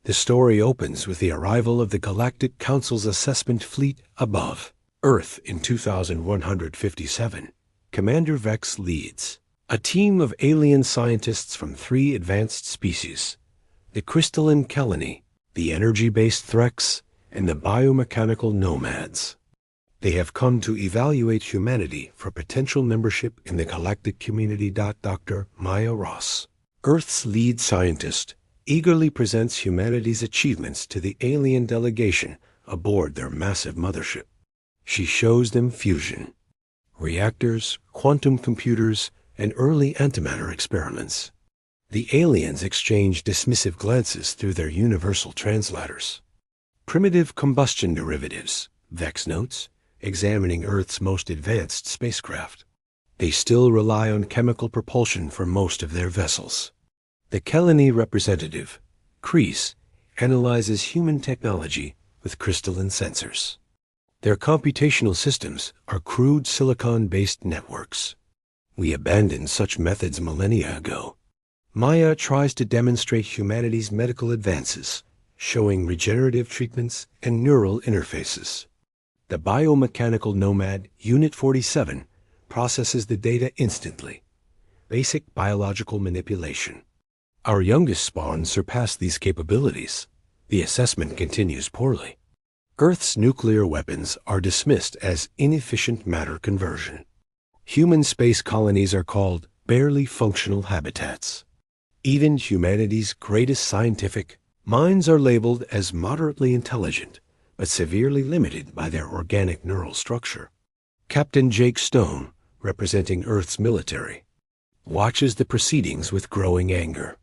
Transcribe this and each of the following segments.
The story opens with the arrival of the Galactic Council's assessment fleet above Earth in 2157. Commander Vex leads a team of alien scientists from 3 advanced species: the crystalline Kelani, the energy-based Threx, and the biomechanical nomads. They have come to evaluate humanity for potential membership in the galactic community. Dr. Maya Ross, Earth's lead scientist, eagerly presents humanity's achievements to the alien delegation aboard their massive mothership. She shows them fusion, reactors, quantum computers, and early antimatter experiments. The aliens exchange dismissive glances through their universal translators. Primitive combustion derivatives, Vex notes, examining Earth's most advanced spacecraft. They still rely on chemical propulsion for most of their vessels. The Kelani representative, Kreese, analyzes human technology with crystalline sensors. Their computational systems are crude silicon-based networks. We abandoned such methods millennia ago. Maya tries to demonstrate humanity's medical advances, showing regenerative treatments and neural interfaces. The biomechanical nomad, Unit 47, processes the data instantly. Basic biological manipulation. Our youngest spawn surpassed these capabilities. The assessment continues poorly. Earth's nuclear weapons are dismissed as inefficient matter conversion. Human space colonies are called barely functional habitats. Even humanity's greatest scientific minds are labeled as moderately intelligent, but severely limited by their organic neural structure. Captain Jake Stone, representing Earth's military, watches the proceedings with growing anger.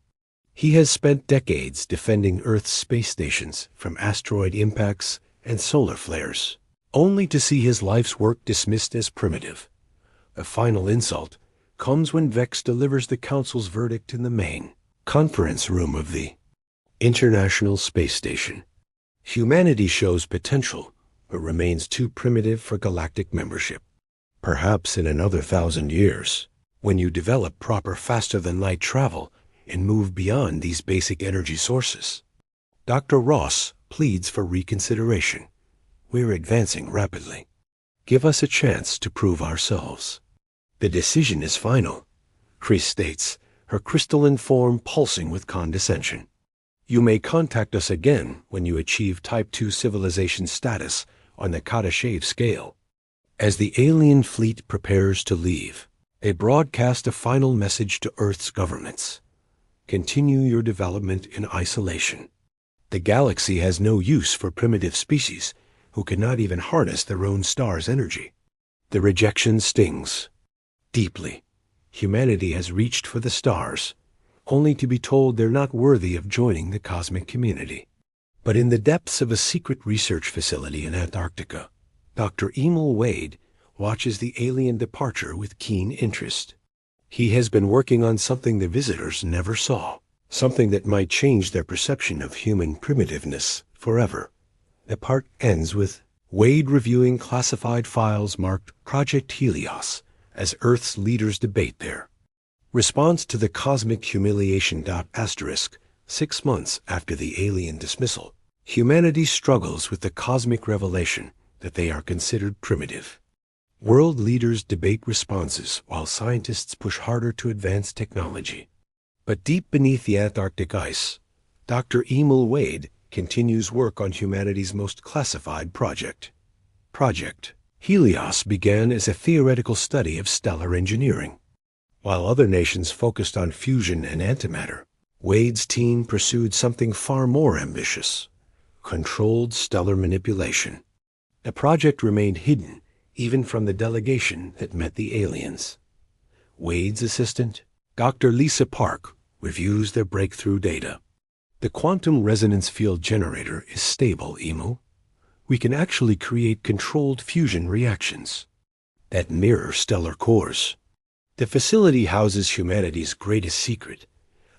He has spent decades defending Earth's space stations from asteroid impacts and solar flares, only to see his life's work dismissed as primitive. The final insult comes when Vex delivers the Council's verdict in the main conference room of the International Space Station. Humanity shows potential, but remains too primitive for galactic membership. Perhaps in another 1,000 years, when you develop proper faster-than-light travel and move beyond these basic energy sources. Dr. Ross pleads for reconsideration. We're advancing rapidly. Give us a chance to prove ourselves. The decision is final, Kreese states, her crystalline form pulsing with condescension. You may contact us again when you achieve Type 2 civilization status on the Kardashev scale. As the alien fleet prepares to leave, they broadcast a final message to Earth's governments. Continue your development in isolation. The galaxy has no use for primitive species who cannot even harness their own star's energy. The rejection stings deeply. Humanity has reached for the stars, only to be told they're not worthy of joining the cosmic community. But in the depths of a secret research facility in Antarctica, Dr. Emil Wade watches the alien departure with keen interest. He has been working on something the visitors never saw, something that might change their perception of human primitiveness forever. The part ends with Wade reviewing classified files marked Project Helios as Earth's leaders debate there. Response to the cosmic humiliation. 6 months after the alien dismissal, humanity struggles with the cosmic revelation that they are considered primitive. World leaders debate responses while scientists push harder to advance technology. But deep beneath the Antarctic ice, Dr. Emil Wade continues work on humanity's most classified project. Project Helios began as a theoretical study of stellar engineering. While other nations focused on fusion and antimatter, Wade's team pursued something far more ambitious: controlled stellar manipulation. The project remained hidden even from the delegation that met the aliens. Wade's assistant, Dr. Lisa Park, reviews their breakthrough data. The quantum resonance field generator is stable, Emil. We can actually create controlled fusion reactions that mirror stellar cores. The facility houses humanity's greatest secret,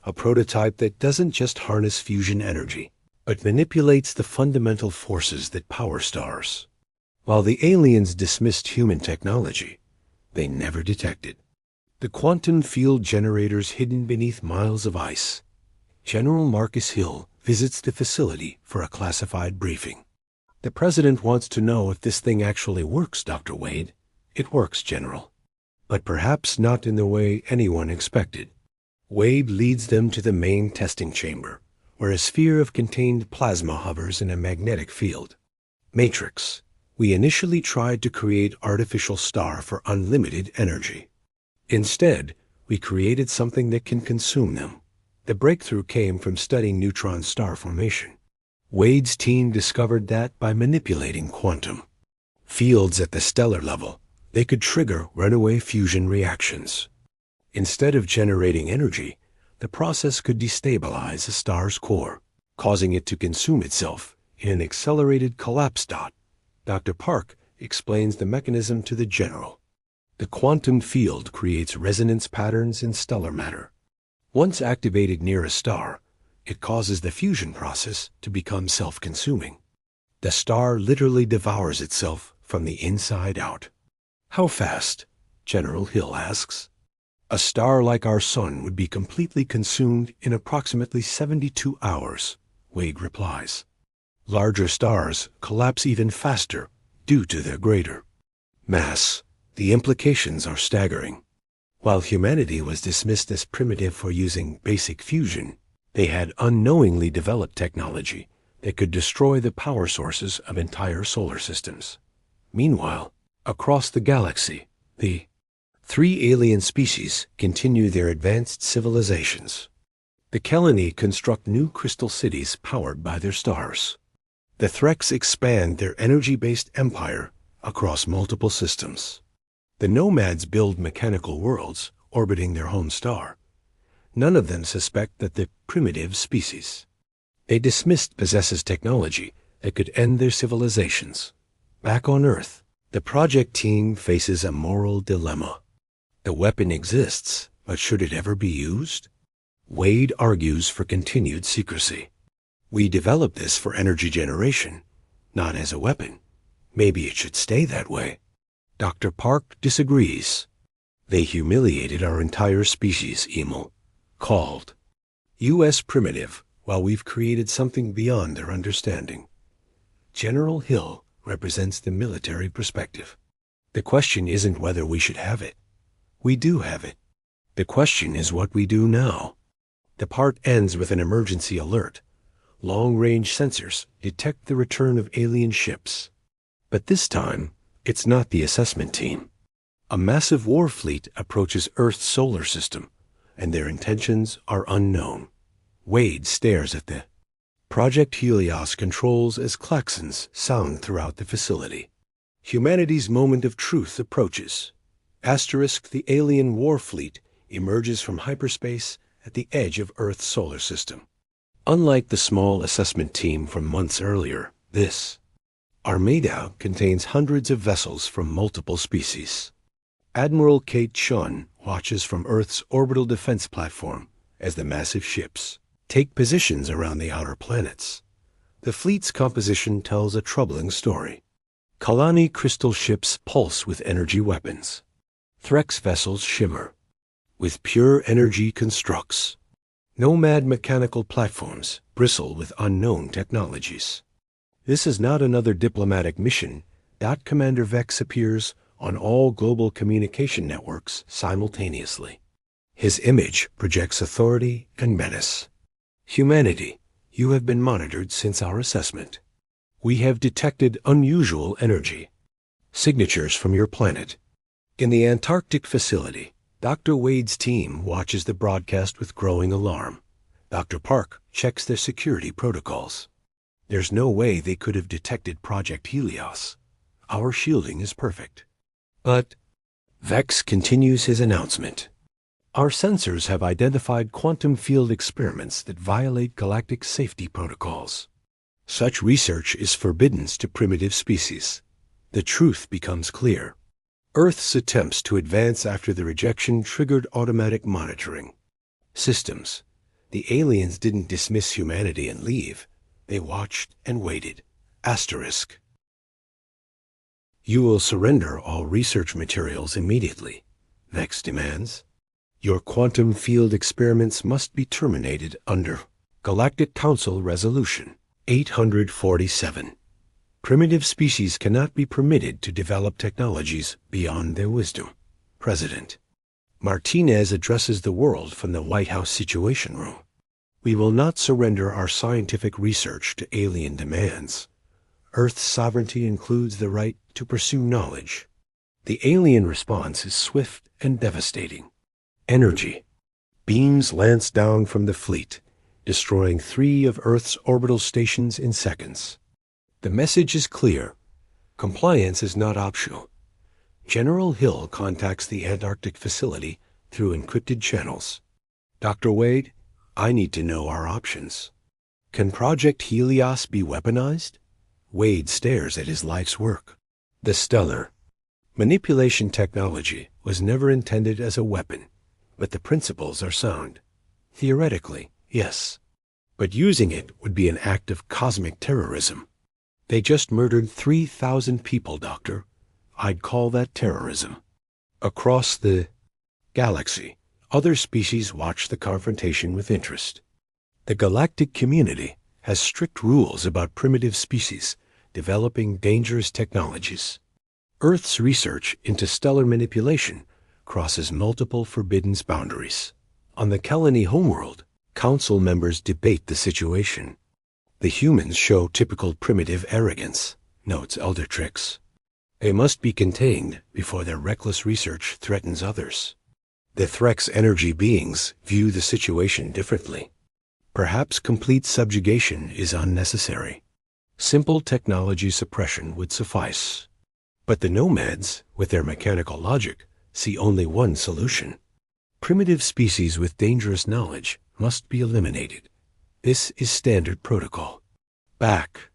a prototype that doesn't just harness fusion energy, but manipulates the fundamental forces that power stars. While the aliens dismissed human technology, they never detected the quantum field generators hidden beneath miles of ice. General Marcus Hill visits the facility for a classified briefing. "The President wants to know if this thing actually works, Dr. Wade." "It works, General, but perhaps not in the way anyone expected." Wade leads them to the main testing chamber, where a sphere of contained plasma hovers in a magnetic field. "Matrix. We initially tried to create artificial star for unlimited energy. Instead, we created something that can consume them. The breakthrough came from studying neutron star formation. Wade's team discovered that by manipulating quantum fields at the stellar level, they could trigger runaway fusion reactions. Instead of generating energy, the process could destabilize a star's core, causing it to consume itself in an accelerated collapse dot. Dr. Park explains the mechanism to the General. The quantum field creates resonance patterns in stellar matter. Once activated near a star, it causes the fusion process to become self-consuming. The star literally devours itself from the inside out. "How fast?" General Hill asks. "A star like our sun would be completely consumed in approximately 72 hours, Wade replies. "Larger stars collapse even faster due to their greater mass. The implications are staggering. While humanity was dismissed as primitive for using basic fusion, they had unknowingly developed technology that could destroy the power sources of entire solar systems. Meanwhile, across the galaxy, the 3 alien species continue their advanced civilizations. The Kelani construct new crystal cities powered by their stars. The Threks expand their energy-based empire across multiple systems. The Nomads build mechanical worlds orbiting their home star. None of them suspect that the primitive species they dismissed possesses technology that could end their civilizations. Back on Earth, the project team faces a moral dilemma. The weapon exists, but should it ever be used? Wade argues for continued secrecy. "We developed this for energy generation, not as a weapon. Maybe it should stay that way." Dr. Park disagrees. "They humiliated our entire species, Emil. Called U.S. primitive, while we've created something beyond their understanding." General Hill represents the military perspective. "The question isn't whether we should have it. We do have it. The question is what we do now." The part ends with an emergency alert. Long-range sensors detect the return of alien ships. But this time, it's not the assessment team. A massive war fleet approaches Earth's solar system, and their intentions are unknown. Wade stares at the Project Helios controls as klaxons sound throughout the facility. Humanity's moment of truth approaches. The alien war fleet emerges from hyperspace at the edge of Earth's solar system. Unlike the small assessment team from months earlier, this Armada contains hundreds of vessels from multiple species. Admiral Kate Shun watches from Earth's orbital defense platform as the massive ships take positions around the outer planets. The fleet's composition tells a troubling story. Kalani crystal ships pulse with energy weapons. Threx vessels shimmer with pure energy constructs. Nomad mechanical platforms bristle with unknown technologies. This is not another diplomatic mission. Commander Vex appears on all global communication networks simultaneously. His image projects authority and menace. "Humanity, you have been monitored since our assessment. We have detected unusual energy. Signatures from your planet." In the Antarctic facility, Dr. Wade's team watches the broadcast with growing alarm. Dr. Park checks their security protocols. "There's no way they could have detected Project Helios. Our shielding is perfect." But Vex continues his announcement. "Our sensors have identified quantum field experiments that violate galactic safety protocols. Such research is forbidden to primitive species." The truth becomes clear. Earth's attempts to advance after the rejection triggered automatic monitoring systems. The aliens didn't dismiss humanity and leave. They watched and waited. "You will surrender all research materials immediately," Vex demands. "Your quantum field experiments must be terminated under Galactic Council Resolution 847. Primitive species cannot be permitted to develop technologies beyond their wisdom. President Martinez addresses the world from the White House Situation Room. We will not surrender our scientific research to alien demands. Earth's sovereignty includes the right to pursue knowledge. The alien response is swift and devastating. Energy. Beams lance down from the fleet, destroying 3 of Earth's orbital stations in seconds. The message is clear. Compliance is not optional. General Hill contacts the Antarctic facility through encrypted channels. Dr. Wade, I need to know our options. Can Project Helios be weaponized? Wade stares at his life's work. The stellar. Manipulation technology was never intended as a weapon, but the principles are sound. Theoretically, yes. But using it would be an act of cosmic terrorism. They just murdered 3,000 people, Doctor. I'd call that terrorism. Across the galaxy, other species watch the confrontation with interest. The galactic community has strict rules about primitive species developing dangerous technologies. Earth's research into stellar manipulation crosses multiple forbidden boundaries. On the Kelani homeworld, council members debate the situation. The humans show typical primitive arrogance, notes Eldertrix. They must be contained before their reckless research threatens others. The Threx energy beings view the situation differently. Perhaps complete subjugation is unnecessary. Simple technology suppression would suffice. But the nomads, with their mechanical logic, see only one solution. Primitive species with dangerous knowledge must be eliminated. This is standard protocol. Back.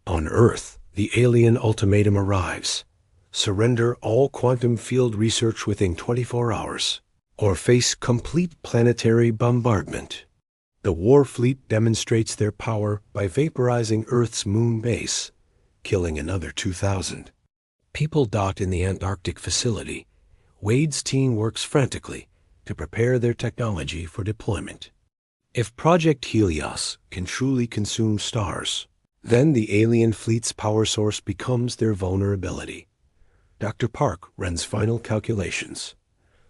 On Earth, the alien ultimatum arrives. Surrender all quantum field research within 24 hours, or face complete planetary bombardment. The war fleet demonstrates their power by vaporizing Earth's moon base, killing another 2,000. People docked in the Antarctic facility. Wade's team works frantically to prepare their technology for deployment. If Project Helios can truly consume stars, then the alien fleet's power source becomes their vulnerability. Dr. Park runs final calculations.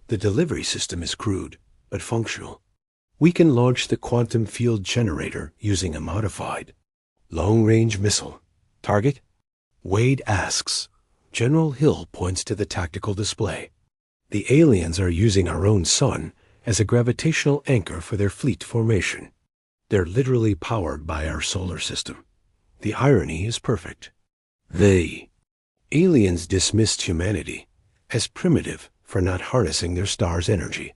The delivery system is crude, but functional. We can launch the quantum field generator using a modified long-range missile. Target? Wade asks. General Hill points to the tactical display. The aliens are using our own sun as a gravitational anchor for their fleet formation. They're literally powered by our solar system. The irony is perfect. The aliens dismissed humanity as primitive for not harnessing their star's energy.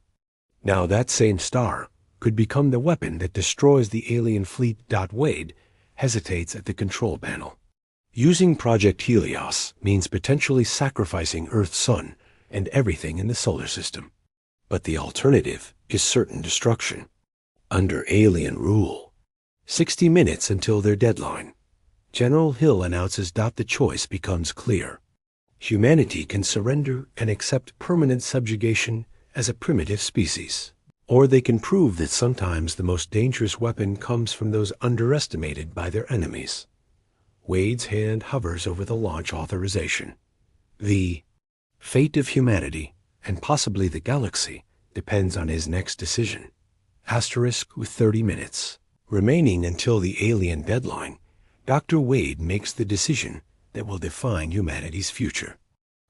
Now that same star could become the weapon that destroys the alien fleet. Wade hesitates at the control panel. Using Project Helios means potentially sacrificing Earth's sun and everything in the solar system. But the alternative is certain destruction. Under alien rule. 60 minutes until their deadline. General Hill announces the choice becomes clear. Humanity can surrender and accept permanent subjugation as a primitive species. Or they can prove that sometimes the most dangerous weapon comes from those underestimated by their enemies. Wade's hand hovers over the launch authorization. The fate of humanity, and possibly the galaxy, depends on his next decision. Asterisk with 30 minutes. Remaining until the alien deadline, Dr. Wade makes the decision that will define humanity's future.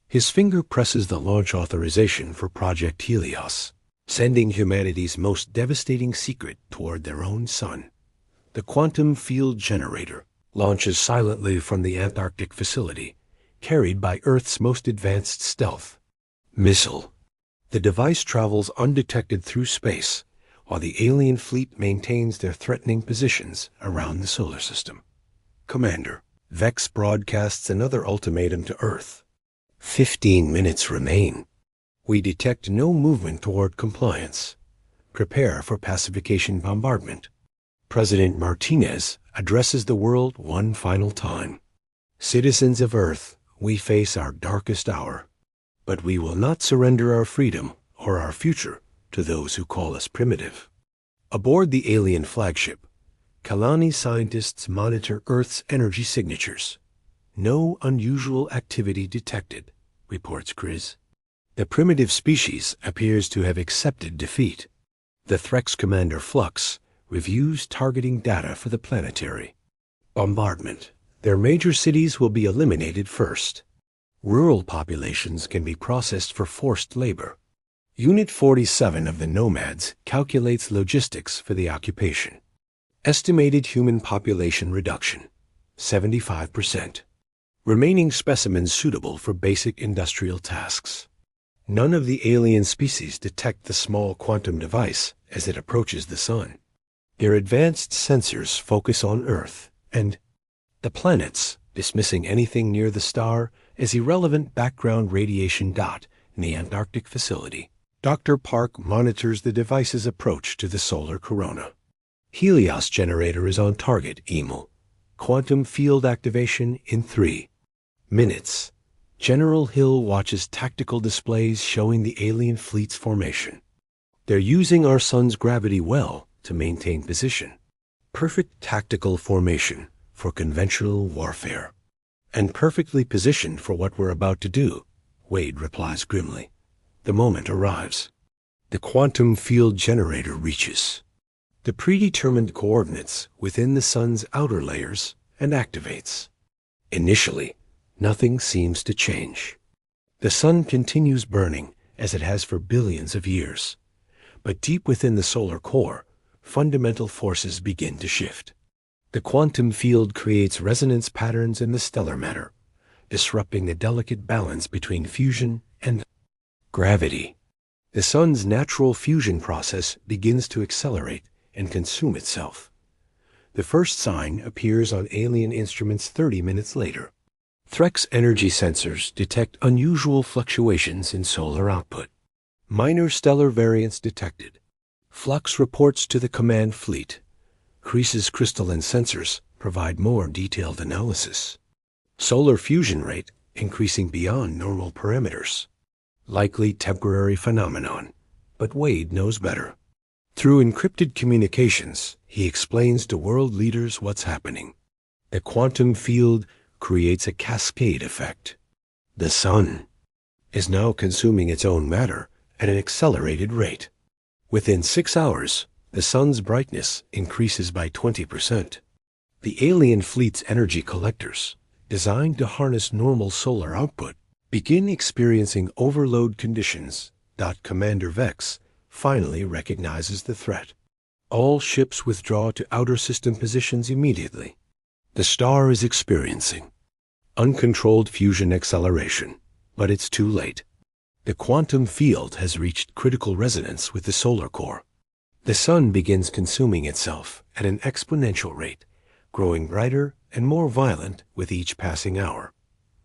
His finger presses the launch authorization for Project Helios, sending humanity's most devastating secret toward their own sun. The quantum field generator launches silently from the Antarctic facility, carried by Earth's most advanced stealth missile. The device travels undetected through space, while the alien fleet maintains their threatening positions around the solar system. Commander, Vex broadcasts another ultimatum to Earth. 15 minutes remain. We detect no movement toward compliance. Prepare for pacification bombardment. President Martinez addresses the world one final time. Citizens of Earth, we face our darkest hour. But we will not surrender our freedom or our future to those who call us primitive. Aboard the alien flagship, Kalani scientists monitor Earth's energy signatures. No unusual activity detected, reports Grizz. The primitive species appears to have accepted defeat. The Threx commander Flux reviews targeting data for the planetary. Bombardment. Their major cities will be eliminated first. Rural populations can be processed for forced labor. Unit 47 of the Nomads calculates logistics for the occupation. Estimated human population reduction, 75%. Remaining specimens suitable for basic industrial tasks. None of the alien species detect the small quantum device as it approaches the Sun. Their advanced sensors focus on Earth and the planets, dismissing anything near the star as irrelevant background radiation dot in the Antarctic facility. Dr. Park monitors the device's approach to the solar corona. Helios generator is on target, Emil. Quantum field activation in 3 minutes. General Hill watches tactical displays showing the alien fleet's formation. They're using our sun's gravity well to maintain position. Perfect tactical formation for conventional warfare. And perfectly positioned for what we're about to do, Wade replies grimly. The moment arrives. The quantum field generator reaches the predetermined coordinates within the sun's outer layers and activates. Initially, nothing seems to change. The sun continues burning as it has for billions of years. But deep within the solar core, fundamental forces begin to shift. The quantum field creates resonance patterns in the stellar matter, disrupting the delicate balance between fusion and gravity. The sun's natural fusion process begins to accelerate and consume itself. The first sign appears on alien instruments 30 minutes later. Threx energy sensors detect unusual fluctuations in solar output. Minor stellar variants detected. Flux reports to the command fleet. Kreese's crystalline sensors provide more detailed analysis. Solar fusion rate increasing beyond normal parameters. Likely temporary phenomenon, but Wade knows better. Through encrypted communications, he explains to world leaders what's happening. The quantum field creates a cascade effect. The sun is now consuming its own matter at an accelerated rate. Within 6 hours, the sun's brightness increases by 20%. The alien fleet's energy collectors, designed to harness normal solar output, begin experiencing overload conditions. Commander Vex finally recognizes the threat. All ships withdraw to outer system positions immediately. The star is experiencing uncontrolled fusion acceleration, but it's too late. The quantum field has reached critical resonance with the solar core. The sun begins consuming itself at an exponential rate, growing brighter and more violent with each passing hour.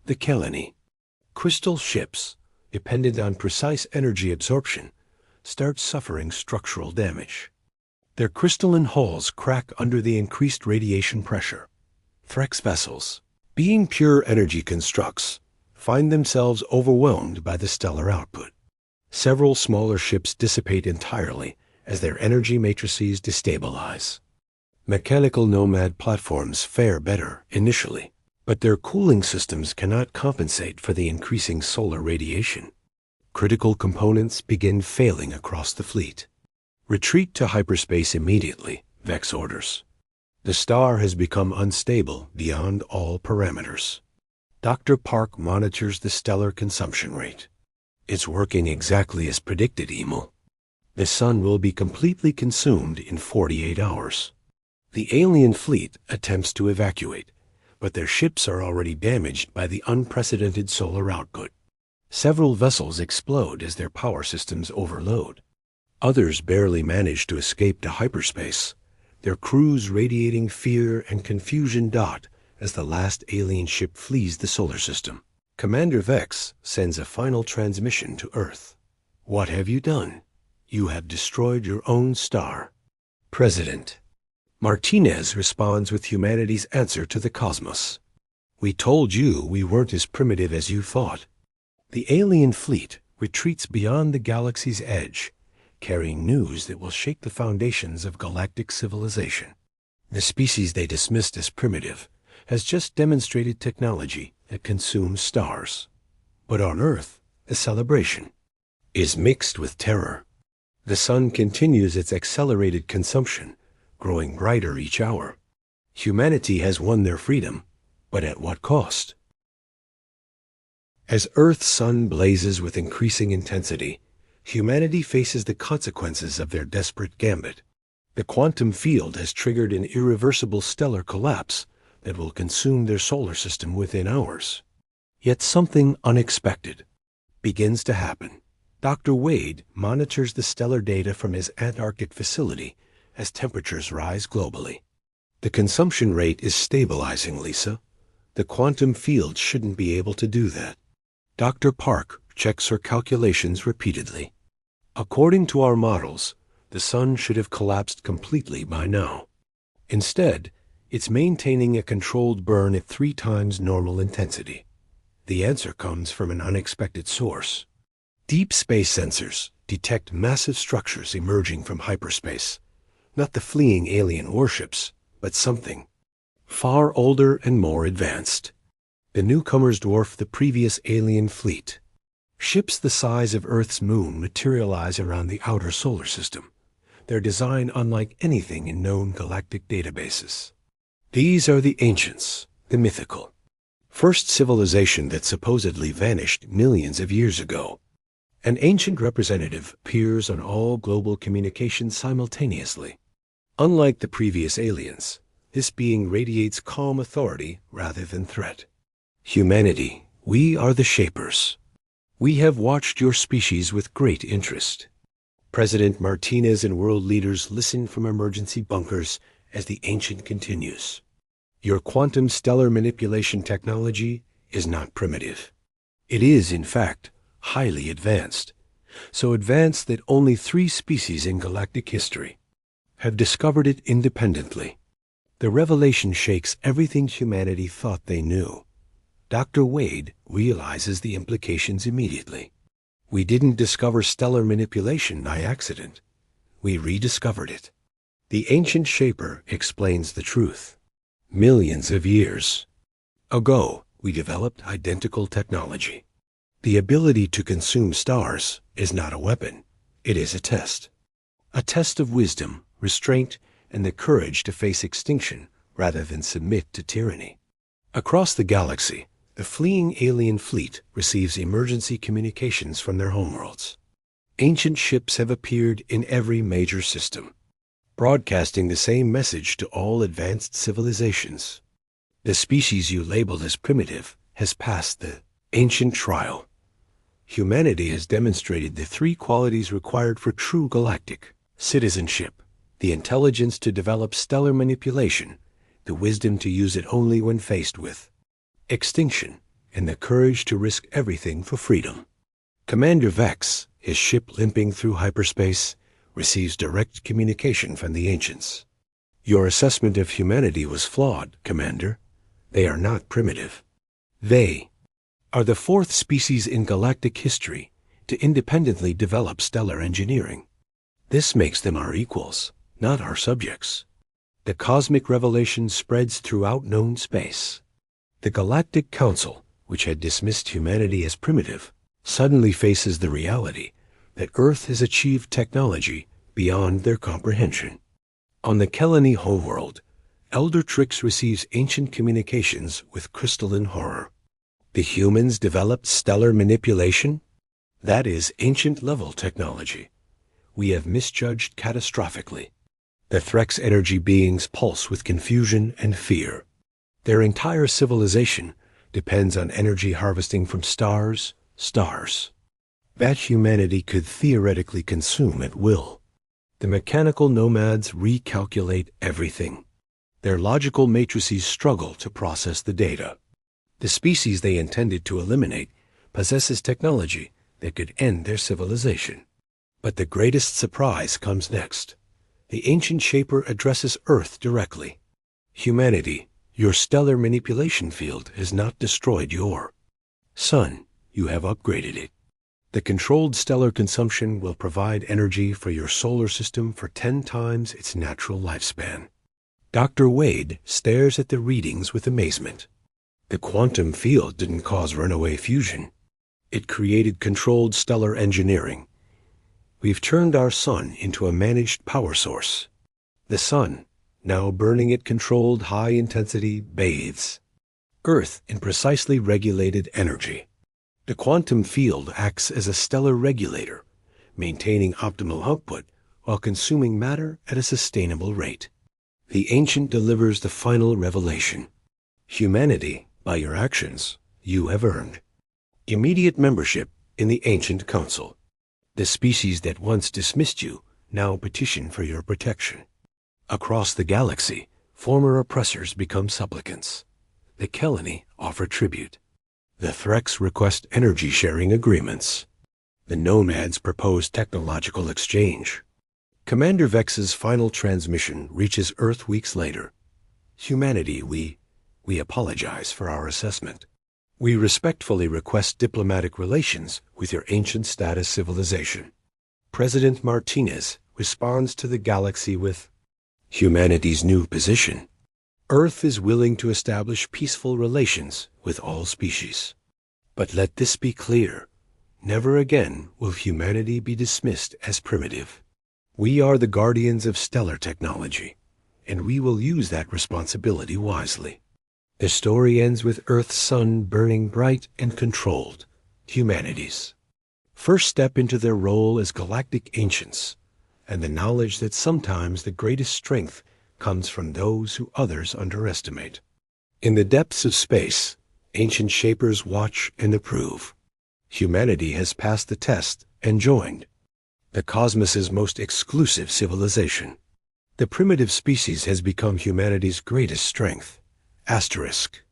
The Kelani, crystal ships, dependent on precise energy absorption, start suffering structural damage. Their crystalline hulls crack under the increased radiation pressure. Threx vessels, being pure energy constructs, find themselves overwhelmed by the stellar output. Several smaller ships dissipate entirely as their energy matrices destabilize. Mechanical Nomad platforms fare better initially, but their cooling systems cannot compensate for the increasing solar radiation. Critical components begin failing across the fleet. Retreat to hyperspace immediately, Vex orders. The star has become unstable beyond all parameters. Dr. Park monitors the stellar consumption rate. It's working exactly as predicted, Emil. The sun will be completely consumed in 48 hours. The alien fleet attempts to evacuate, but their ships are already damaged by the unprecedented solar output. Several vessels explode as their power systems overload. Others barely manage to escape to hyperspace, their crews radiating fear and confusion as the last alien ship flees the solar system. Commander Vex sends a final transmission to Earth. What have you done? You have destroyed your own star. President. Martinez responds with humanity's answer to the cosmos. We told you we weren't as primitive as you thought. The alien fleet retreats beyond the galaxy's edge, carrying news that will shake the foundations of galactic civilization. The species they dismissed as primitive has just demonstrated technology that consumes stars. But on Earth, the celebration is mixed with terror. The sun continues its accelerated consumption, growing brighter each hour. Humanity has won their freedom, but at what cost? As Earth's sun blazes with increasing intensity, humanity faces the consequences of their desperate gambit. The quantum field has triggered an irreversible stellar collapse that will consume their solar system within hours. Yet something unexpected begins to happen. Dr. Wade monitors the stellar data from his Antarctic facility as temperatures rise globally. The consumption rate is stabilizing, Lisa. The quantum field shouldn't be able to do that. Dr. Park checks her calculations repeatedly. According to our models, the sun should have collapsed completely by now. Instead, it's maintaining a controlled burn at 3 times normal intensity. The answer comes from an unexpected source. Deep space sensors detect massive structures emerging from hyperspace. Not the fleeing alien warships, but something far older and more advanced. The newcomers dwarf the previous alien fleet. Ships the size of Earth's moon materialize around the outer solar system, their design unlike anything in known galactic databases. These are the ancients, the mythical first civilization that supposedly vanished millions of years ago. An ancient representative appears on all global communications simultaneously. Unlike the previous aliens, this being radiates calm authority rather than threat. Humanity, we are the shapers. We have watched your species with great interest. President Martinez and world leaders listen from emergency bunkers as the ancient continues. Your quantum stellar manipulation technology is not primitive. It is, in fact, highly advanced. So advanced that only 3 species in galactic history have discovered it independently. The revelation shakes everything humanity thought they knew. Dr. Wade realizes the implications immediately. We didn't discover stellar manipulation by accident. We rediscovered it. The ancient shaper explains the truth. Millions of years ago, we developed identical technology. The ability to consume stars is not a weapon. It is a test. A test of wisdom, restraint, and the courage to face extinction rather than submit to tyranny. Across the galaxy, the fleeing alien fleet receives emergency communications from their homeworlds. Ancient ships have appeared in every major system, broadcasting the same message to all advanced civilizations. The species you labeled as primitive has passed the ancient trial. Humanity has demonstrated the 3 qualities required for true galactic citizenship: the intelligence to develop stellar manipulation, the wisdom to use it only when faced with extinction, and the courage to risk everything for freedom. Commander Vex, his ship limping through hyperspace, receives direct communication from the ancients. Your assessment of humanity was flawed, Commander. They are not primitive. They are the 4th species in galactic history to independently develop stellar engineering. This makes them our equals, not our subjects. The cosmic revelation spreads throughout known space. The Galactic Council, which had dismissed humanity as primitive, suddenly faces the reality that Earth has achieved technology beyond their comprehension. On the Kelani homeworld, Elder Trix receives ancient communications with crystalline horror. The humans developed stellar manipulation? That is ancient-level technology. We have misjudged catastrophically. The Threx energy beings pulse with confusion and fear. Their entire civilization depends on energy harvesting from stars. That humanity could theoretically consume at will. The mechanical nomads recalculate everything. Their logical matrices struggle to process the data. The species they intended to eliminate possesses technology that could end their civilization. But the greatest surprise comes next. The ancient shaper addresses Earth directly. Humanity, your stellar manipulation field has not destroyed your sun. You have upgraded it. The controlled stellar consumption will provide energy for your solar system for 10 times its natural lifespan. Dr. Wade stares at the readings with amazement. The quantum field didn't cause runaway fusion. It created controlled stellar engineering. We've turned our sun into a managed power source. The sun, now burning at controlled high-intensity bathes Earth in precisely regulated energy. The quantum field acts as a stellar regulator, maintaining optimal output while consuming matter at a sustainable rate. The ancient delivers the final revelation. Humanity, by your actions, you have earned immediate membership in the ancient council. The species that once dismissed you now petition for your protection. Across the galaxy, former oppressors become supplicants. The Kelani offer tribute. The Threx request energy-sharing agreements. The Nomads propose technological exchange. Commander Vex's final transmission reaches Earth weeks later. Humanity, we apologize for our assessment. We respectfully request diplomatic relations with your ancient status civilization. President Martinez responds to the galaxy with humanity's new position. Earth is willing to establish peaceful relations with all species. But let this be clear. Never again will humanity be dismissed as primitive. We are the guardians of stellar technology, and we will use that responsibility wisely. The story ends with Earth's sun burning bright and controlled, humanity's first step into their role as galactic ancients, and the knowledge that sometimes the greatest strength comes from those who others underestimate. In the depths of space, ancient shapers watch and approve. Humanity has passed the test and joined the cosmos's most exclusive civilization. The primitive species has become humanity's greatest strength. Asterisk.